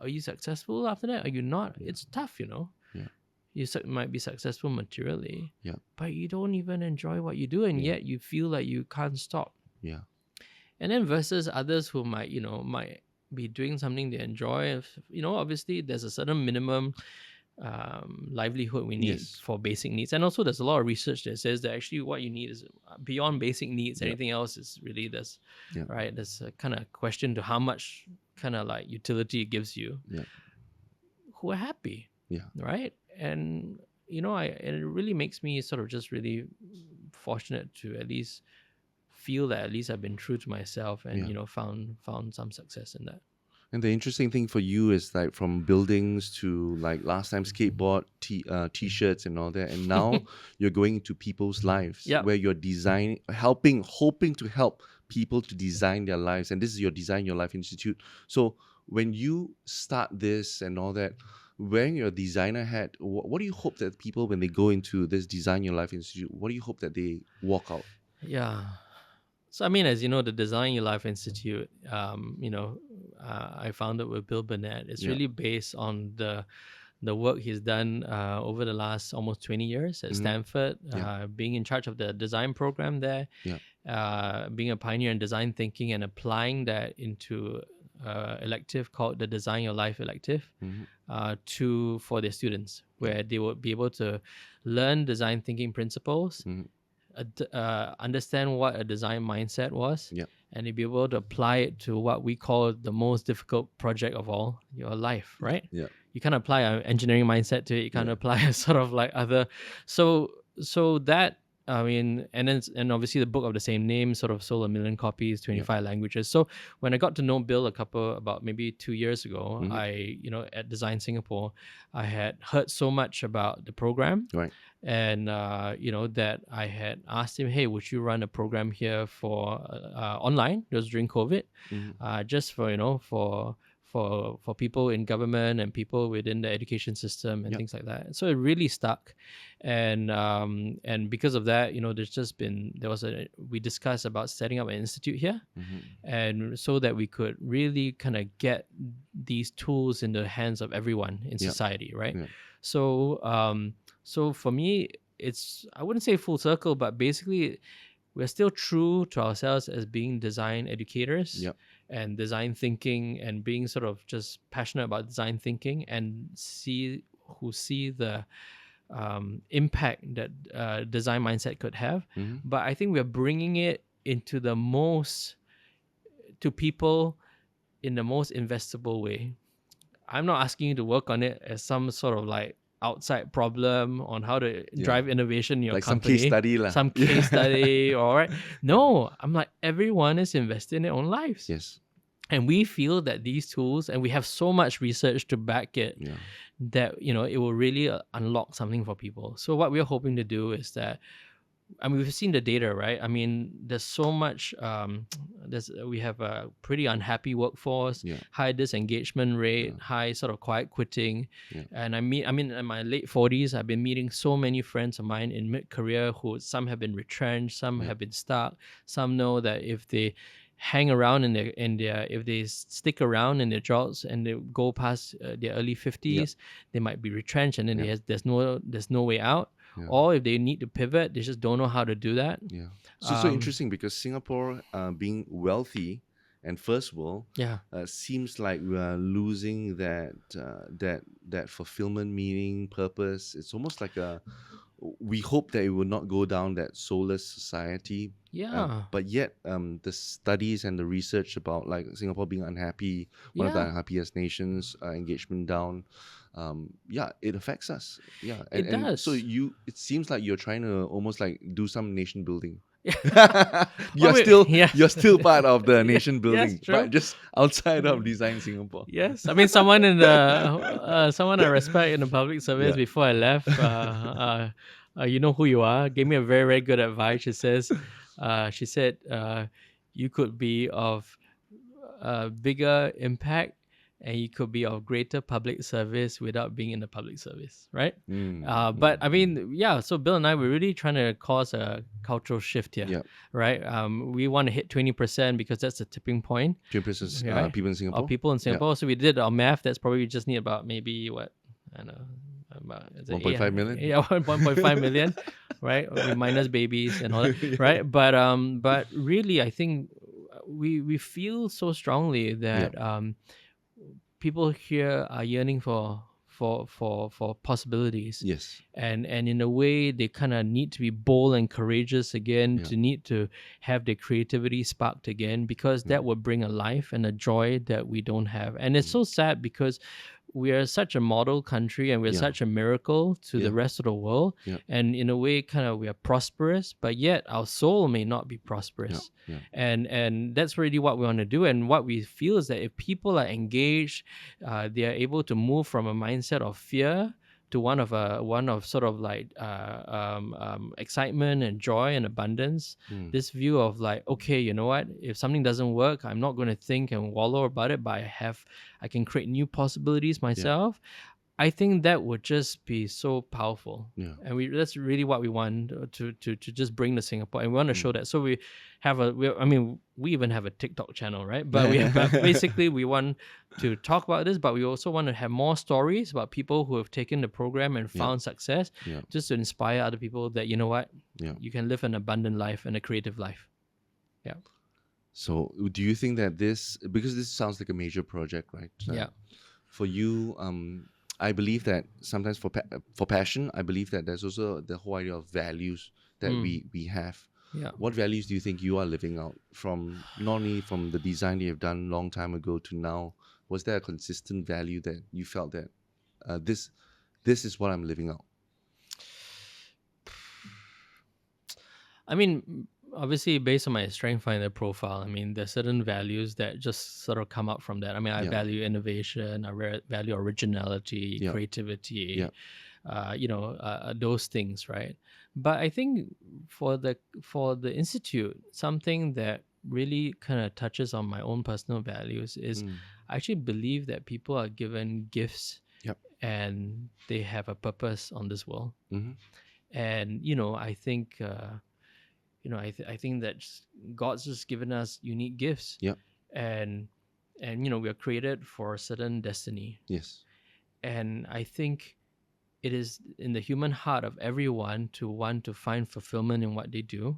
are you successful after that? Are you not? Yeah. It's tough, Yeah. You might be successful materially, Yeah. but you don't even enjoy what you do, and Yeah. yet you feel like you can't stop. Yeah. And then versus others who might be doing something they enjoy. Obviously there's a certain minimum livelihood we need Yes. for basic needs, and also there's a lot of research that says that actually what you need is beyond basic needs. Yeah. Anything else is really this, Yeah. right? There's a kind of question to how much kind of like utility it gives you. Yeah. Who are happy, Yeah. right? And it really makes me sort of just really fortunate to at least feel that at least I've been true to myself and Yeah. found some success in that. And the interesting thing for you is like from buildings to like last time skateboard, t-shirts and all that, and now you're going into people's lives. Yep. Where you're hoping to help people to design their lives, and this is your Design Your Life Institute. So when you start this and all that, wearing your designer hat, what do you hope that people, when they go into this Design Your Life Institute, what do you hope that they walk out? Yeah. So I mean, as you know, the Design Your Life Institute, I founded with Bill Burnett. It's Yeah. really based on the work he's done over the last almost 20 years at Mhm. Stanford, Yeah. being in charge of the design program there, being a pioneer in design thinking and applying that into elective called the Design Your Life elective Mhm. for their students, where they would be able to learn design thinking principles, Mhm. understand what a design mindset was, Yeah. and to be able to apply it to what we call the most difficult project of all, your life, right? Yeah. You can't apply an engineering mindset to it. You can't Yeah. apply a sort of like other. So that, I mean, and obviously the book of the same name sort of sold 1 million copies, 25 languages. So when I got to know Bill about maybe 2 years ago, Mhm. I at Design Singapore, I had heard so much about the program, Right. and that I had asked him, hey, would you run a program here for online? It was during COVID, Mhm. just for people in government and people within the education system and Yep. things like that. So it really stuck, and because of that, we discussed about setting up an institute here, Mhm. and so that we could really kind of get these tools in the hands of everyone in Yeah. society, right? Yeah. So for me, it's, I wouldn't say full circle, but basically we're still true to ourselves as being design educators Yep. and design thinking, and being sort of just passionate about design thinking and see the impact that design mindset could have. Mhm. But I think we're bringing it into to people in the most investable way. I'm not asking you to work on it as some sort of like outside problem on how to drive innovation in your Like company. some case study lah. Some case study, all right. No, I'm like, everyone is invested in their own lives. Yes. And we feel that these tools, and we have so much research to back it, Yeah. that it will really unlock something for people. So what we're hoping to do is that, I mean, we've seen the data, right? I mean, there's so much. We have a pretty unhappy workforce, Yeah. high disengagement rate, high sort of quiet quitting, Yeah. and I mean, in my late 40s, I've been meeting so many friends of mine in mid-career who, some have been retrenched, some have been stuck, some know that if they hang around if they stick around in their jobs and they go past their early 50s, they might be retrenched, and then there's no way out. Yeah. Or if they need to pivot, they just don't know how to do that. Yeah. So interesting, because Singapore, being wealthy and first world, seems like we are losing that fulfillment, meaning, purpose. It's almost like we hope that it will not go down that soulless society. But yet, the studies and the research about like Singapore being unhappy, one of the unhappiest nations, engagement down. It affects us. It does. So it seems like you're trying to almost like do some nation building. you're wait, still yes. you're still part of the nation building, Yes, true. but just outside of Design Singapore. Yes, I mean someone in the someone I respect in the public service Yeah. before I left. You know who you are. Gave me a very very good advice. She said, you could be of bigger impact, and you could be of greater public service without being in the public service, right? But I mean, yeah. So Bill and I were really trying to cause a cultural shift here, Yeah. right? We want to hit 20% because that's the tipping point. 20% Right. people in Singapore. Of people in Singapore. So we did our math. That's probably we just need about maybe what, I don't know, about 1.5 million? Yeah, 1.5 million, right? We minus babies and all that, right? But really, I think we feel so strongly that people here are yearning for possibilities. Yes. And in a way they kind of need to be bold and courageous again, to need to have their creativity sparked again, because that would bring a life and a joy that we don't have. And it's so sad because we are such a model country and we're such a miracle to the rest of the world. And in a way, kind of, we are prosperous, but yet our soul may not be prosperous. And that's really what we want to do. And what we feel is that if people are engaged, they are able to move from a mindset of fear to one of sort of like excitement and joy and abundance. This view of like, okay, you know what? If something doesn't work, I'm not going to think and wallow about it, but I can create new possibilities myself. I think that would just be so powerful. And that's really what we want to just bring to Singapore, and we want to show that. So we even have a TikTok channel, right? But basically we want to talk about this, but we also want to have more stories about people who have taken the program and found success, just to inspire other people that, you know what, you can live an abundant life and a creative life. So do you think that because this sounds like a major project, right? For you, I believe that sometimes for passion, I believe that there's also the whole idea of values that we have. What values do you think you are living out from, not only from the design you have done long time ago to now? Was there a consistent value that you felt that this is what I'm living out? I mean, obviously based on my strength finder profile, I mean, there's certain values that just sort of come up from that. I mean, I value innovation, I value originality, creativity, those things, right? But I think for the institute, something that really kind of touches on my own personal values is I actually believe that people are given gifts and they have a purpose on this world. And I think I think that God's just given us unique gifts. And we are created for a certain destiny. And I think it is in the human heart of everyone to want to find fulfillment in what they do.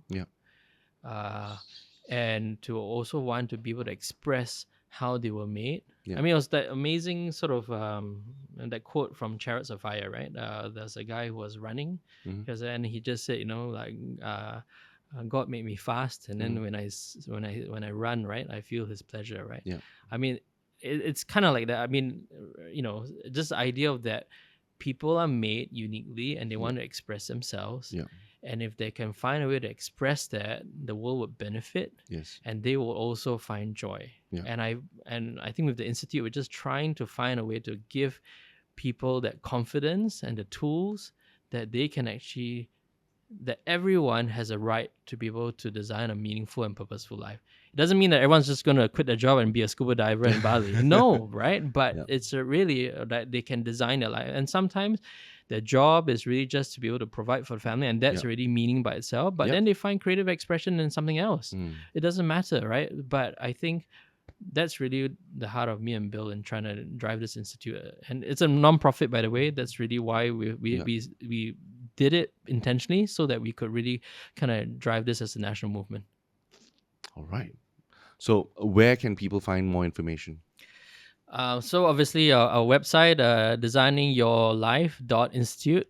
And to also want to be able to express how they were made. I mean, it was that amazing sort of that quote from Chariots of Fire, right? There's a guy who was running, and he just said, God made me fast, and then when I run, right, I feel His pleasure, right? I mean, it's kind of like that. I mean, just the idea of that people are made uniquely and they want to express themselves. And if they can find a way to express that, the world would benefit. And they will also find joy. And I think with the Institute, we're just trying to find a way to give people that confidence and the tools that they can actually, that everyone has a right to be able to design a meaningful and purposeful life. It doesn't mean that everyone's just going to quit their job and be a scuba diver in Bali. No, right? But it's really that they can design their life. And sometimes their job is really just to be able to provide for the family, and that's already meaning by itself. But then they find creative expression in something else. It doesn't matter, right? But I think that's really the heart of me and Bill in trying to drive this institute. And it's a non-profit, by the way. That's really why we did it intentionally, so that we could really kind of drive this as a national movement. All right. So where can people find more information? So obviously our website, designingyourlife.institute,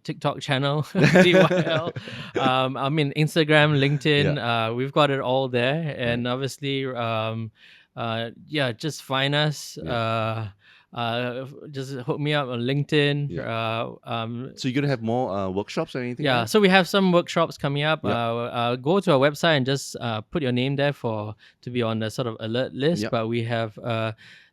TikTok channel, DYL, I mean, Instagram, LinkedIn, we've got it all there. And obviously, just find us. just hook me up on LinkedIn. So you're gonna have more workshops or anything? Yeah, like so we have some workshops coming up. Yep. Go to our website and just put your name there to be on the sort of alert list. Yep. But we have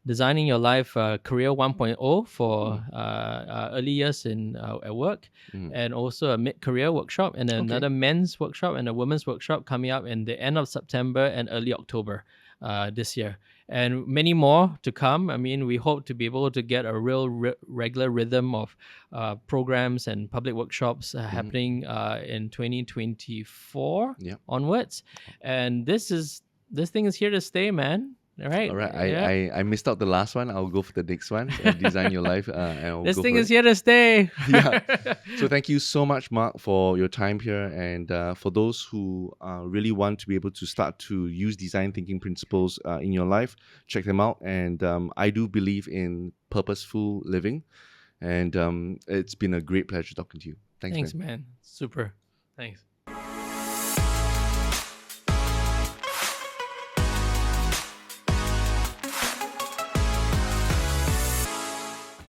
Designing Your Life Career 1.0 for early years at work, and also a mid-career workshop, and then another men's workshop and a women's workshop coming up in the end of September and early October this year. And many more to come. I mean, we hope to be able to get a real regular rhythm of programs and public workshops happening in 2024 onwards. And this thing is here to stay, man. All right. I missed out the last one. I'll go for the next one. Design Your Life. And I'll this go thing for is here to stay. So thank you so much, Mark, for your time here. And for those who really want to be able to start to use design thinking principles in your life, check them out. And I do believe in purposeful living. And it's been a great pleasure talking to you. Thanks, man. Super. Thanks.